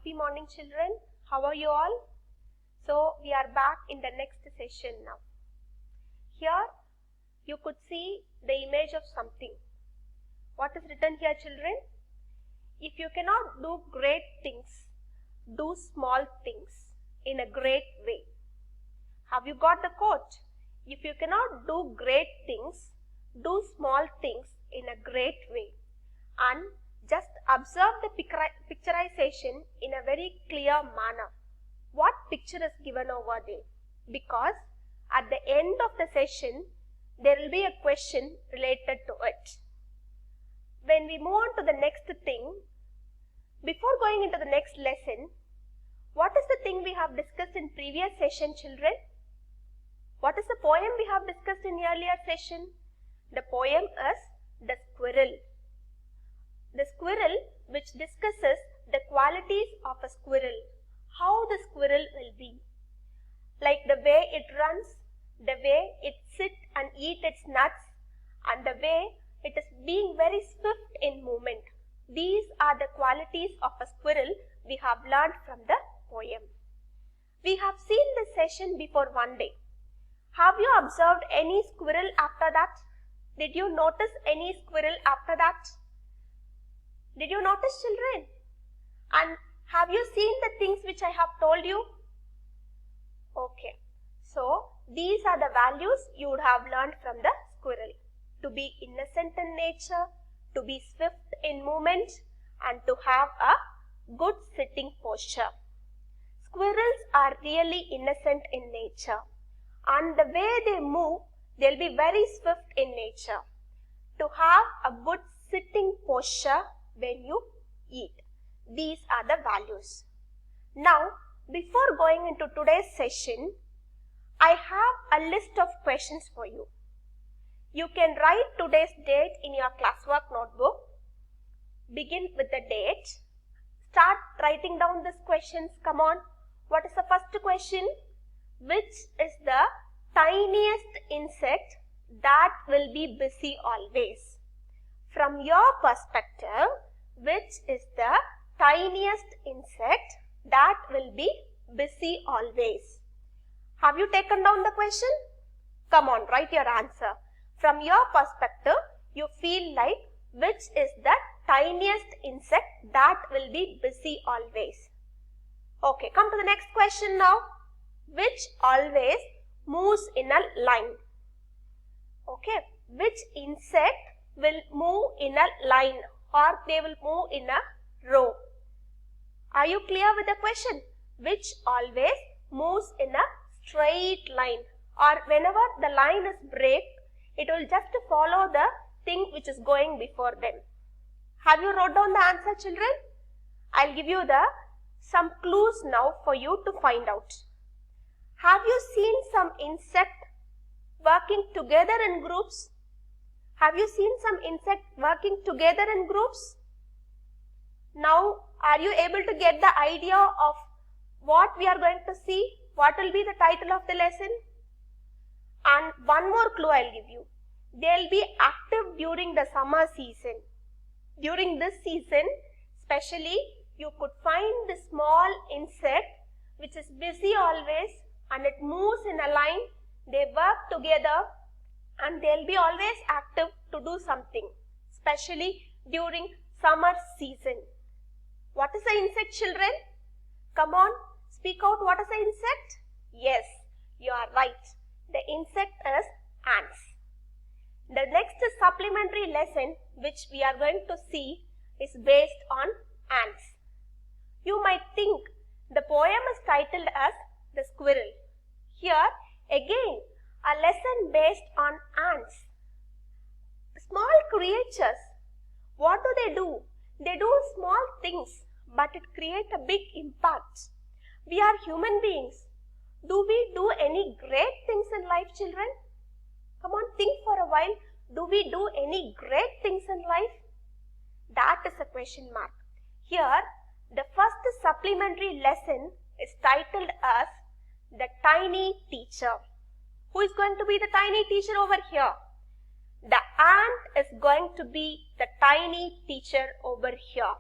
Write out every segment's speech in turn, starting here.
Happy morning, children. How are you all? So we are back in the next session now. Here you could see the image of something. What is written here, children? If you cannot do great things, do small things in a great way. Have you got the quote? If you cannot do great things, do small things in a great way. And just observe the picturization in a very clear manner. What picture is given over there? Because at the end of the session, there will be a question related to it. When we move on to the next thing, before going into the next lesson, what is the thing we have discussed in previous session, children? What is the poem we have discussed in earlier session? The poem is The Squirrel. The squirrel, which discusses the qualities of a squirrel, how the squirrel will be, like the way it runs, the way it sits and eats its nuts, and the way it is being very swift in movement. These are the qualities of a squirrel we have learned from the poem. We have seen this session before one day. Have you observed any squirrel after that? Did you notice any squirrel after that? Did you notice, children? And have you seen the things which I have told you? Okay. So, these are the values you would have learned from the squirrel. To be innocent in nature, to be swift in movement, and to have a good sitting posture. Squirrels are really innocent in nature. And the way they move, they'll be very swift in nature. To have a good sitting posture when you eat. These are the values. Now, before going into today's session, I have a list of questions for you. You can write today's date in your classwork notebook. Begin with the date. Start writing down these questions. Come on. What is the first question? Which is the tiniest insect that will be busy always? From your perspective, which is the tiniest insect that will be busy always? Have you taken down the question? Come on, write your answer. From your perspective, you feel like which is the tiniest insect that will be busy always? Okay, come to the next question now. Which always moves in a line? Okay, which insect will move in a line or they will move in a row? Are you clear with the question? Which always moves in a straight line, or whenever the line is break, it will just follow the thing which is going before them. Have you wrote down the answer, children? I'll give you some clues now for you to find out. Have you seen some insect working together in groups? Have you seen some insect working together in groups? Now, are you able to get the idea of what we are going to see? What will be the title of the lesson? And one more clue I'll give you. They'll be active during the summer season. During this season, especially, you could find the small insect which is busy always and it moves in a line. They work together and they'll be always active to do something, especially during summer season. What is the insect, children? Come on, speak out. What is the insect? Yes, you are right. The insect is ants. The next supplementary lesson which we are going to see is based on ants. You might think the poem is titled as The Squirrel. Here, again, a lesson based on ants. Small creatures, what do? They do small things, but it creates a big impact. We are human beings. Do we do any great things in life, children? Come on, think for a while. Do we do any great things in life? That is a question mark. Here, the first supplementary lesson is titled as The Tiny Teacher. Who is going to be the tiny teacher over here? The ant is going to be the tiny teacher over here.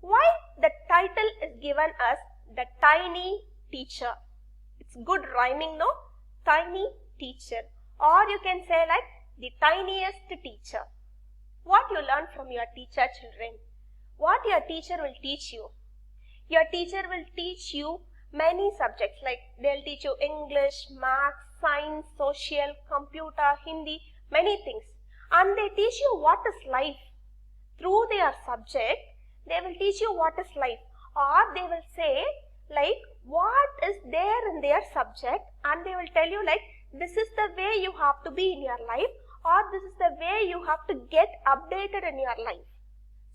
Why the title is given as the tiny teacher. It's good rhyming, no? Tiny teacher. Or you can say like the tiniest teacher. What you learn from your teacher, children? What your teacher will teach you? Your teacher will teach you many subjects, like they'll teach you English, maths, science, social, computer, Hindi, many things. And they teach you what is life. Through their subject, they will teach you what is life. Or they will say like what is there in their subject, and they will tell you like this is the way you have to be in your life, or this is the way you have to get updated in your life.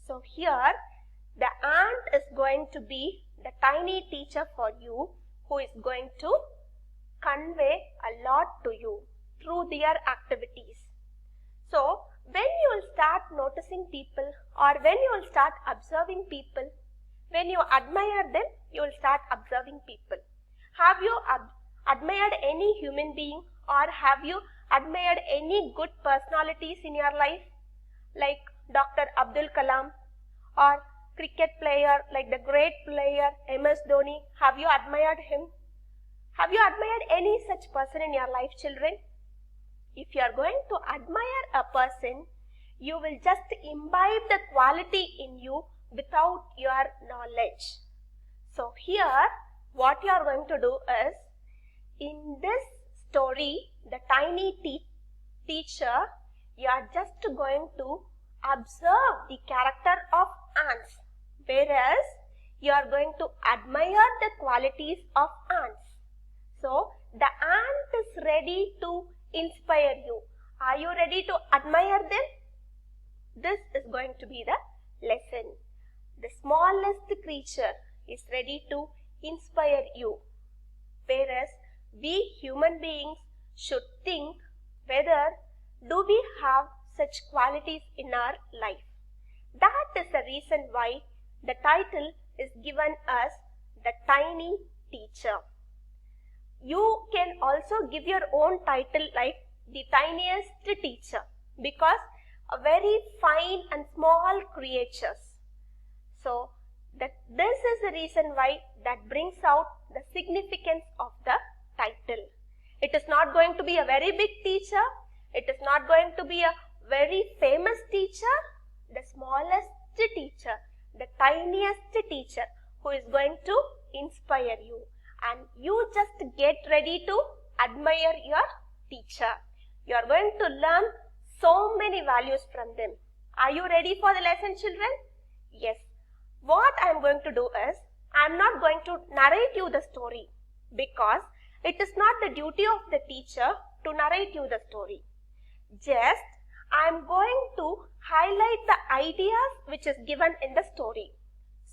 So here the ant is going to be the tiny teacher for you, who is going to convey a lot to you through their activities. So when you will start noticing people, or when you will start observing people, when you admire them, you will start observing people. Have you admired any human being, or have you admired any good personalities in your life, like Dr. Abdul Kalam, or cricket player like the great player MS Dhoni? Have you admired him? Have you admired any such person in your life, children? If you are going to admire a person, you will just imbibe the quality in you without your knowledge. So here what you are going to do is, in this story, the tiny teacher, you are just going to observe the character of ants, whereas you are going to admire the qualities of ants. So the ant is ready to inspire you. Are you ready to admire them? This is going to be the lesson. The smallest creature is ready to inspire you, whereas we human beings should think whether do we have such qualities in our life. That is the reason why the title is given as the tiny teacher. You can also give your own title like the tiniest teacher, because a very fine and small creatures. So this is the reason why that brings out the significance of the title. It is not going to be a very big teacher. It is not going to be a very famous teacher. The smallest teacher, the tiniest teacher, who is going to inspire you. And you just get ready to admire your teacher. You are going to learn so many values from them. Are you ready for the lesson, children? Yes. What I am going to do is, I am not going to narrate you the story, because it is not the duty of the teacher to narrate you the story. Just I am going to highlight the ideas which is given in the story,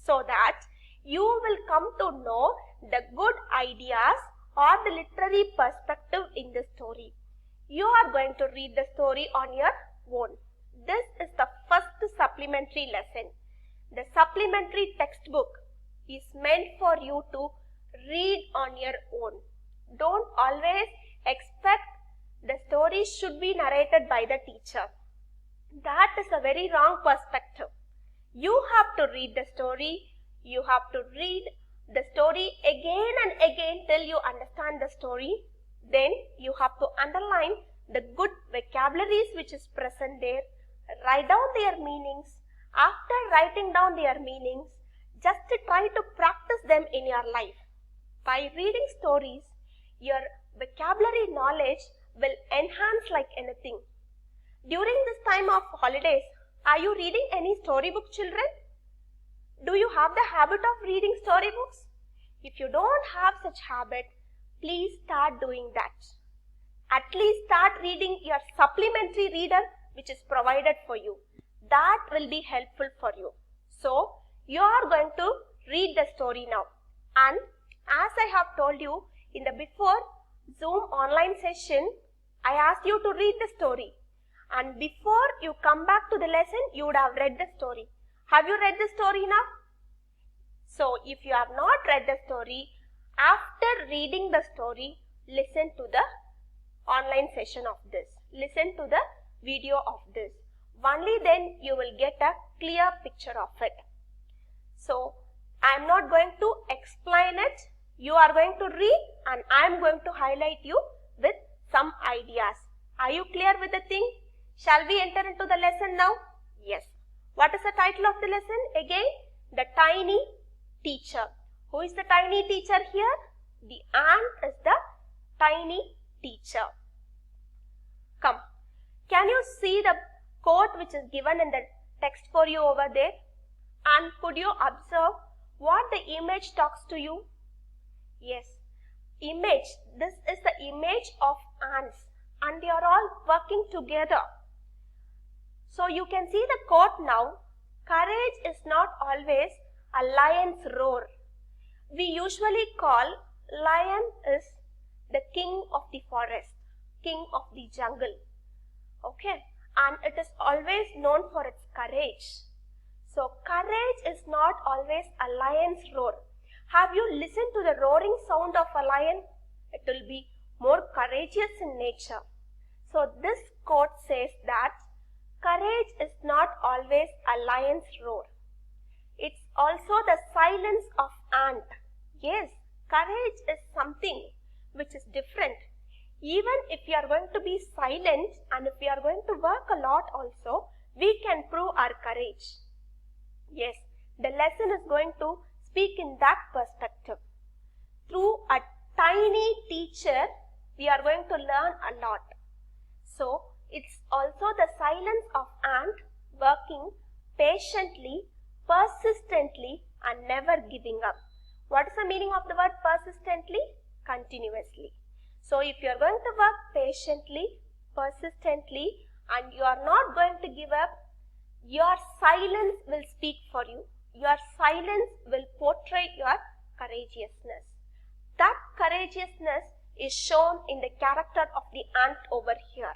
so that you will come to know the good ideas or the literary perspective in the story. You are going to read the story on your own. This is the first supplementary lesson. The supplementary textbook is meant for you to read on your own. Don't always expect the story should be narrated by the teacher. That is a very wrong perspective. You have to read the story. You have to read the story again and again till you understand the story. Then you have to underline the good vocabularies which is present there. Write down their meanings. After writing down their meanings, just try to practice them in your life. By reading stories, your vocabulary knowledge will enhance like anything. During this time of holidays, are you reading any storybook, children? Do you have the habit of reading storybooks? If you don't have such habit, please start doing that. At least start reading your supplementary reader which is provided for you. That will be helpful for you. So, you are going to read the story now. And as I have told you in the before Zoom online session, I asked you to read the story. And before you come back to the lesson, you would have read the story. Have you read the story now? So, if you have not read the story, after reading the story, listen to the online session of this. Listen to the video of this. Only then you will get a clear picture of it. So, I am not going to You are going to read and I am going to highlight you with some ideas. Are you clear with the thing? Shall we enter into the lesson now? Yes. What is the title of the lesson? Again, the tiny teacher. Who is the tiny teacher here? The ant is the tiny teacher. Come. Can you see the quote which is given in the text for you over there? And could you observe what the image talks to you? Yes. Image. This is the image of ants and they are all working together. So you can see the quote now. Courage is not always a lion's roar. We usually call lion is the king of the forest, king of the jungle. Okay, and it is always known for its courage. So courage is not always a lion's roar. Have you listened to the roaring sound of a lion? It will be more courageous in nature. So this quote says that courage is not always a lion's roar. It's also the silence of ant. Yes, courage is something which is different. Even if we are going to be silent and if we are going to work a lot also, we can prove our courage. Yes, the lesson is going to speak in that perspective. Through a tiny teacher, we are going to learn a lot. So, it's also the silence of ant working patiently, persistently and never giving up. What is the meaning of the word persistently? Continuously. So, if you are going to work patiently, persistently and you are not going to give up, your silence will speak for you. Your silence will portray your courageousness. That courageousness is shown in the character of the ant over here.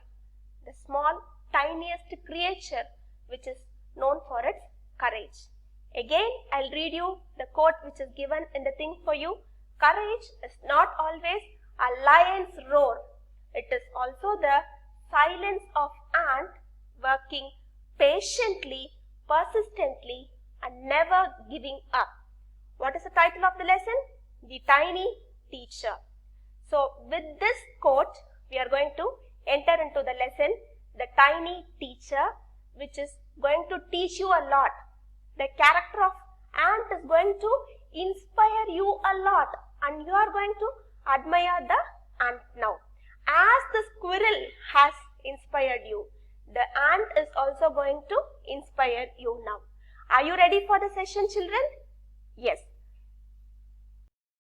The small, tiniest creature which is known for its courage. Again, I'll read you the quote which is given in the thing for you. Courage is not always a lion's roar. It is also the silence of ant working patiently, persistently and never giving up. What is the title of the lesson? The tiny teacher. So with this quote, we are going to enter into the lesson, the tiny teacher, which is going to teach you a lot. The character of ant is going to inspire you a lot and you are going to admire the ant now. As the squirrel has inspired you, the ant is also going to inspire you now. Are you ready for the session, children?